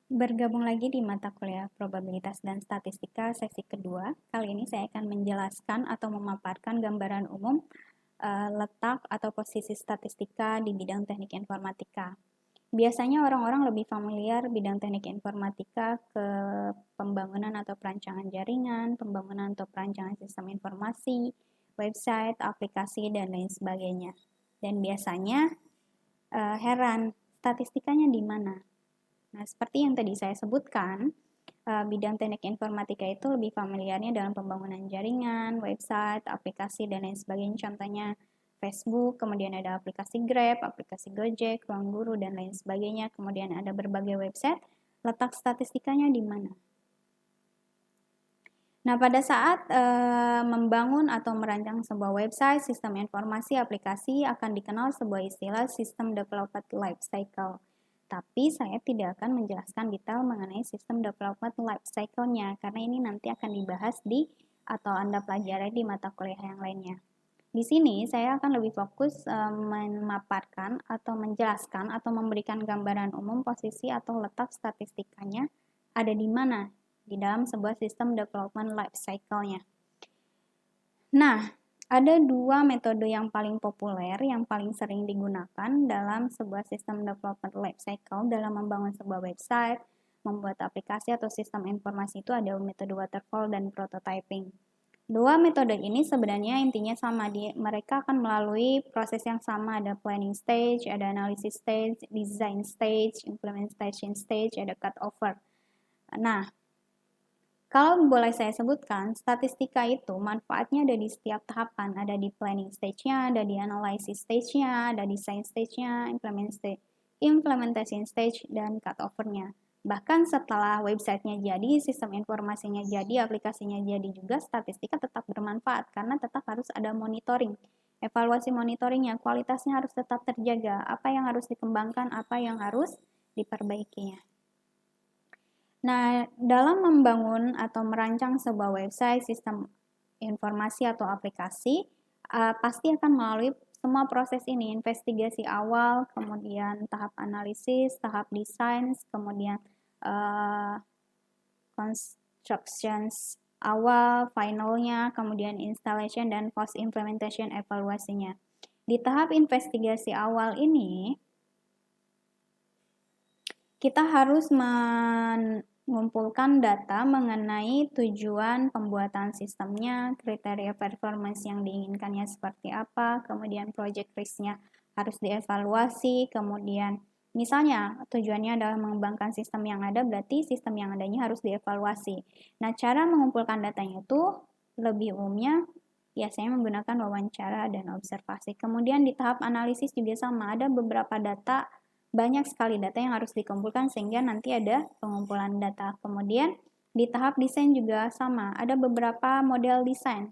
Bergabung lagi di mata kuliah probabilitas dan statistika sesi kedua. Kali ini saya akan menjelaskan atau memaparkan gambaran umum letak atau posisi statistika di bidang teknik informatika. Biasanya orang-orang lebih familiar bidang teknik informatika ke pembangunan atau perancangan jaringan, pembangunan atau perancangan sistem informasi, website, aplikasi, dan lain sebagainya. Dan biasanya heran, statistikanya di mana? Nah, seperti yang tadi saya sebutkan, bidang teknik informatika itu lebih familiarnya dalam pembangunan jaringan, website, aplikasi, dan lain sebagainya. Contohnya Facebook, kemudian ada aplikasi Grab, aplikasi Gojek, Ruang Guru, dan lain sebagainya. Kemudian ada berbagai website. Letak statistikanya di mana? Nah, pada saat membangun atau merancang sebuah website, sistem informasi, aplikasi akan dikenal sebuah istilah sistem development life cycle. Tapi saya tidak akan menjelaskan detail mengenai sistem development life cycle-nya, karena ini nanti akan dibahas di atau Anda pelajari di mata kuliah yang lainnya. Di sini saya akan lebih fokus memaparkan atau menjelaskan atau memberikan gambaran umum posisi atau letak statistikanya ada di mana di dalam sebuah sistem development life cycle-nya. Nah, ada dua metode yang paling populer, yang paling sering digunakan dalam sebuah sistem development life cycle dalam membangun sebuah website, membuat aplikasi atau sistem informasi itu ada metode waterfall dan prototyping. Dua metode ini sebenarnya intinya sama, mereka akan melalui proses yang sama, ada planning stage, ada analysis stage, design stage, implementation stage, ada cut over. Nah, kalau boleh saya sebutkan, statistika itu manfaatnya ada di setiap tahapan, ada di planning stage-nya, ada di analysis stage-nya, ada di design stage-nya, implementation stage, dan cut over-nya. Bahkan setelah website-nya jadi, sistem informasinya jadi, aplikasinya jadi juga, statistika tetap bermanfaat karena tetap harus ada monitoring. Evaluasi monitoringnya, kualitasnya harus tetap terjaga, apa yang harus dikembangkan, apa yang harus diperbaikinya. Nah, dalam membangun atau merancang sebuah website, sistem informasi atau aplikasi, pasti akan melalui semua proses ini, investigasi awal, kemudian tahap analisis, tahap desain, kemudian constructions awal, finalnya, kemudian installation, dan post implementation evaluasinya. Di tahap investigasi awal ini, kita harus mengumpulkan data mengenai tujuan pembuatan sistemnya, kriteria performance yang diinginkannya seperti apa, kemudian project risk-nya harus dievaluasi, kemudian misalnya tujuannya adalah mengembangkan sistem yang ada, berarti sistem yang adanya harus dievaluasi. Nah, cara mengumpulkan datanya itu lebih umumnya ya saya menggunakan wawancara dan observasi. Kemudian di tahap analisis juga sama, ada beberapa data, banyak sekali data yang harus dikumpulkan sehingga nanti ada pengumpulan data. Kemudian di tahap desain juga sama, ada beberapa model desain.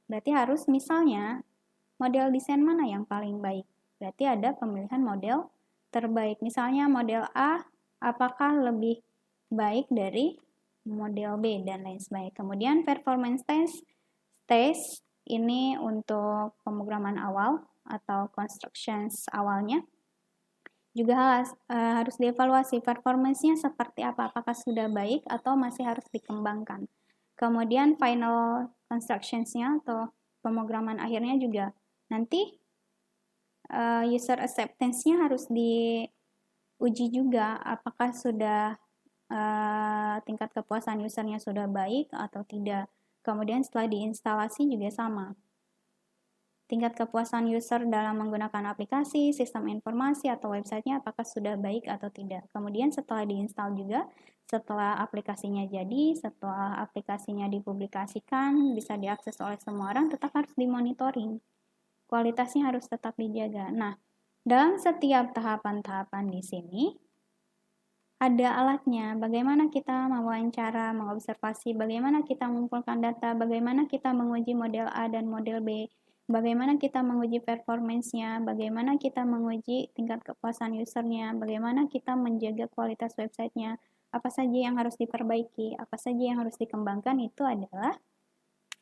Berarti harus misalnya model desain mana yang paling baik. Berarti ada pemilihan model terbaik. Misalnya model A apakah lebih baik dari model B dan lain sebagainya. Kemudian performance test ini untuk pemrograman awal atau constructions awalnya juga harus dievaluasi performance-nya seperti apa, apakah sudah baik atau masih harus dikembangkan. Kemudian final constructions-nya atau pemrograman akhirnya juga nanti user acceptance-nya harus diuji juga apakah sudah tingkat kepuasan usernya sudah baik atau tidak. Kemudian setelah diinstalasi juga sama. Tingkat kepuasan user dalam menggunakan aplikasi, sistem informasi, atau websitenya apakah sudah baik atau tidak. Kemudian setelah diinstal juga, setelah aplikasinya jadi, setelah aplikasinya dipublikasikan, bisa diakses oleh semua orang, tetap harus dimonitoring. Kualitasnya harus tetap dijaga. Nah, dalam setiap tahapan-tahapan di sini, ada alatnya, bagaimana kita mewawancara, mengobservasi, bagaimana kita mengumpulkan data, bagaimana kita menguji model A dan model B, bagaimana kita menguji performance-nya, bagaimana kita menguji tingkat kepuasan usernya, bagaimana kita menjaga kualitas websitenya, apa saja yang harus diperbaiki, apa saja yang harus dikembangkan, itu adalah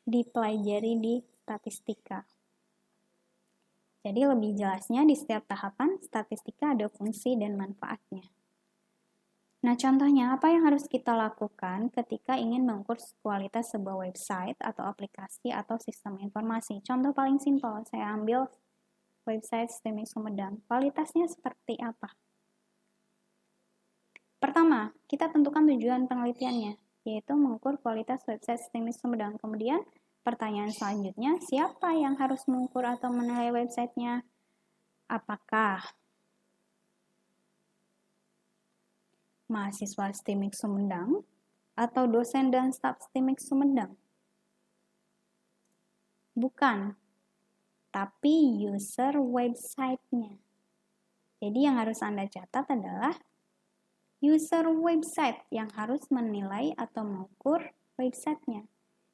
dipelajari di statistika. Jadi lebih jelasnya di setiap tahapan statistika ada fungsi dan manfaatnya. Nah, contohnya apa yang harus kita lakukan ketika ingin mengukur kualitas sebuah website atau aplikasi atau sistem informasi? Contoh paling simpel, saya ambil website STMIK Sumedang. Kualitasnya seperti apa? Pertama, kita tentukan tujuan penelitiannya, yaitu mengukur kualitas website STMIK Sumedang. Kemudian, pertanyaan selanjutnya, siapa yang harus mengukur atau menilai websitenya? Apakah mahasiswa STMIK Sumedang atau dosen dan staf STMIK Sumedang? Bukan, tapi user website-nya. Jadi yang harus Anda catat adalah user website yang harus menilai atau mengukur website-nya.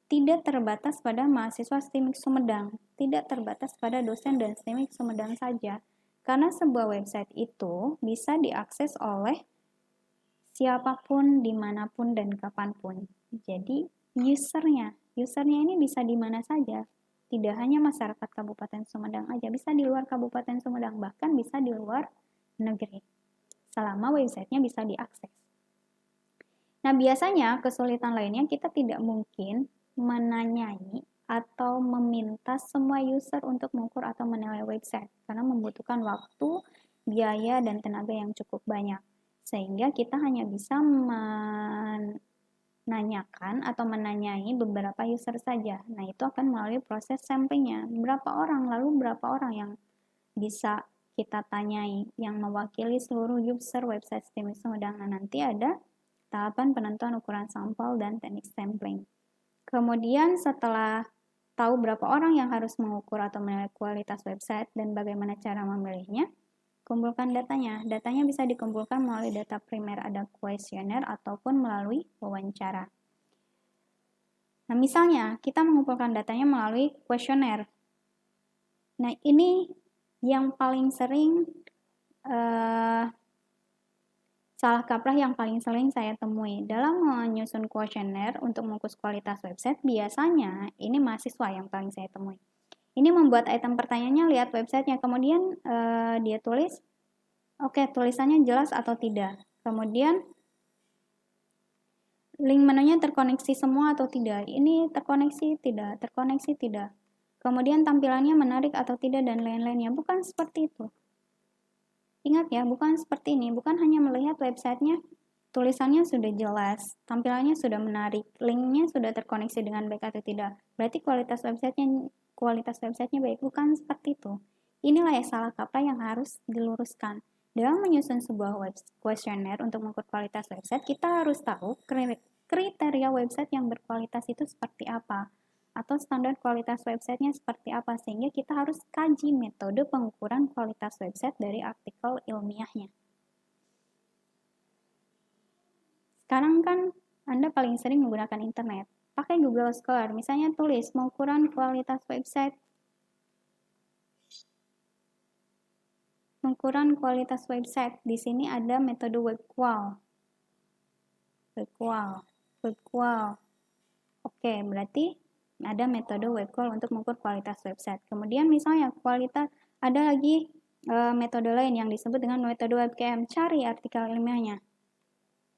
Tidak terbatas pada mahasiswa STMIK Sumedang, tidak terbatas pada dosen dan STMIK Sumedang saja, karena sebuah website itu bisa diakses oleh siapapun, dimanapun, dan kapanpun. Jadi, usernya ini bisa di mana saja, tidak hanya masyarakat Kabupaten Sumedang aja, bisa di luar Kabupaten Sumedang, bahkan bisa di luar negeri, selama websitenya bisa diakses. Nah, biasanya kesulitan lainnya kita tidak mungkin menanyai atau meminta semua user untuk mengukur atau menilai website, karena membutuhkan waktu, biaya, dan tenaga yang cukup banyak. Sehingga kita hanya bisa menanyakan atau menanyai beberapa user saja. Nah, itu akan melalui proses sampling-nya. Berapa orang, lalu berapa orang yang bisa kita tanyai yang mewakili seluruh user website STMIK Sumedang. Nah, nanti ada tahapan penentuan ukuran sampel dan teknik sampling. Kemudian setelah tahu berapa orang yang harus mengukur atau menilai kualitas website dan bagaimana cara memilihnya, kumpulkan datanya. Datanya bisa dikumpulkan melalui data primer, ada kuesioner ataupun melalui wawancara. Nah, misalnya kita mengumpulkan datanya melalui kuesioner. Nah, ini yang paling sering salah kaprah yang paling sering saya temui dalam menyusun kuesioner untuk mengukur kualitas website. Biasanya ini mahasiswa yang paling saya temui. Ini membuat item pertanyaannya, lihat websitenya, kemudian dia tulis, oke, tulisannya jelas atau tidak. Kemudian link menunya terkoneksi semua atau tidak. Ini terkoneksi tidak, terkoneksi tidak. Kemudian tampilannya menarik atau tidak dan lain-lainnya. Bukan seperti itu. Ingat ya, bukan seperti ini. Bukan hanya melihat websitenya, tulisannya sudah jelas, tampilannya sudah menarik, linknya sudah terkoneksi dengan baik atau tidak. Berarti kualitas websitenya baik. Bukan seperti itu. Inilah yang salah kaprah yang harus diluruskan. Dalam menyusun sebuah kuesioner untuk mengukur kualitas website, kita harus tahu kriteria website yang berkualitas itu seperti apa, atau standar kualitas websitenya seperti apa, sehingga kita harus kaji metode pengukuran kualitas website dari artikel ilmiahnya. Sekarang kan Anda paling sering menggunakan internet. Pakai Google Scholar, misalnya tulis pengukuran kualitas website. Pengukuran kualitas website. Di sini ada metode WebQual. Oke, berarti ada metode WebQual untuk mengukur kualitas website. Kemudian misalnya ada lagi metode lain yang disebut dengan metode WebKM. Cari artikel ilmiahnya.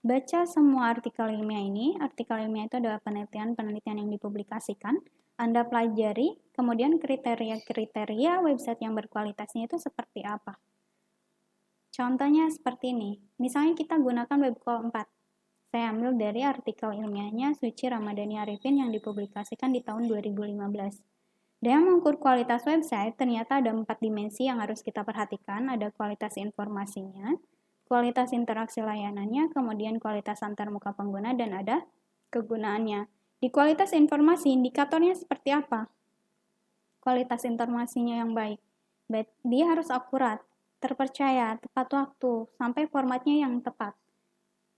Baca semua artikel ilmiah ini. Artikel ilmiah itu adalah penelitian yang dipublikasikan. Anda pelajari, kemudian kriteria website yang berkualitasnya itu seperti apa. Contohnya seperti ini. Misalnya kita gunakan WebQual 4. Saya ambil dari artikel ilmiahnya Suci Ramadhani Arifin yang dipublikasikan di tahun 2015. Dalam mengukur kualitas website, ternyata ada 4 dimensi yang harus kita perhatikan. Ada kualitas informasinya, kualitas interaksi layanannya, kemudian kualitas antarmuka pengguna, dan ada kegunaannya. Di kualitas informasi, indikatornya seperti apa? Kualitas informasinya yang baik. Dia harus akurat, terpercaya, tepat waktu, sampai formatnya yang tepat.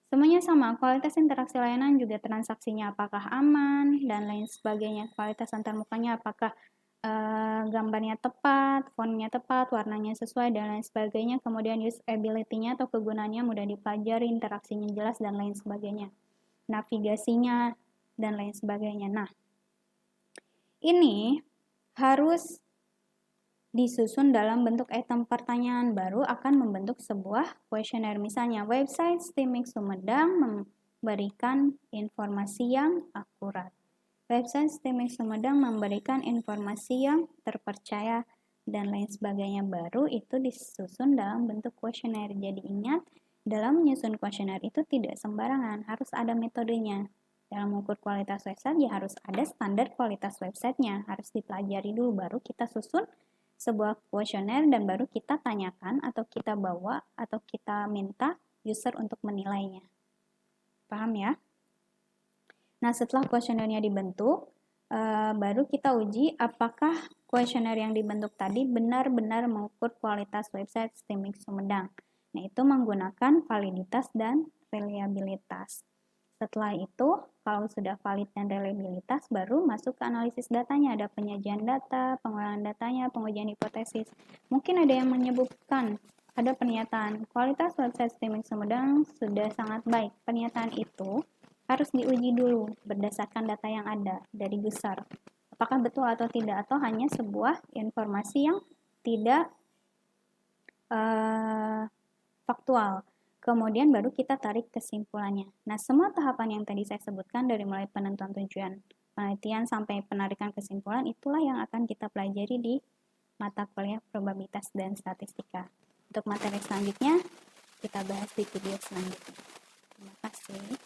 Semuanya sama, kualitas interaksi layanan juga transaksinya apakah aman, dan lain sebagainya. Kualitas antarmukanya apakah gambarnya tepat, fontnya tepat, warnanya sesuai, dan lain sebagainya. Kemudian usability-nya atau kegunaannya mudah dipelajari, interaksinya jelas, dan lain sebagainya. Navigasinya, dan lain sebagainya. Nah, ini harus disusun dalam bentuk item pertanyaan, baru akan membentuk sebuah kuesioner. Misalnya, website STIMIK Sumedang memberikan informasi yang akurat. Website STIMIK Sumedang memberikan informasi yang terpercaya dan lain sebagainya, baru itu disusun dalam bentuk kuesioner. Jadi ingat, dalam menyusun kuesioner itu tidak sembarangan, harus ada metodenya. Dalam mengukur kualitas website ya harus ada standar kualitas websitenya, harus dipelajari dulu baru kita susun sebuah kuesioner dan baru kita tanyakan atau kita bawa atau kita minta user untuk menilainya. Paham ya? Nah, setelah kuesionernya dibentuk, baru kita uji apakah kuesioner yang dibentuk tadi benar-benar mengukur kualitas website STIMIK Sumedang. Nah, itu menggunakan validitas dan reliabilitas. Setelah itu, kalau sudah valid dan reliabilitas, baru masuk ke analisis datanya. Ada penyajian data, pengolahan datanya, pengujian hipotesis. Mungkin ada yang menyebutkan, ada pernyataan, kualitas website STIMIK Sumedang sudah sangat baik. Pernyataan itu harus diuji dulu berdasarkan data yang ada dari user. Apakah betul atau tidak, atau hanya sebuah informasi yang tidak faktual. Kemudian baru kita tarik kesimpulannya. Nah, semua tahapan yang tadi saya sebutkan dari mulai penentuan tujuan penelitian sampai penarikan kesimpulan, itulah yang akan kita pelajari di mata kuliah probabilitas dan statistika. Untuk materi selanjutnya, kita bahas di video selanjutnya. Terima kasih.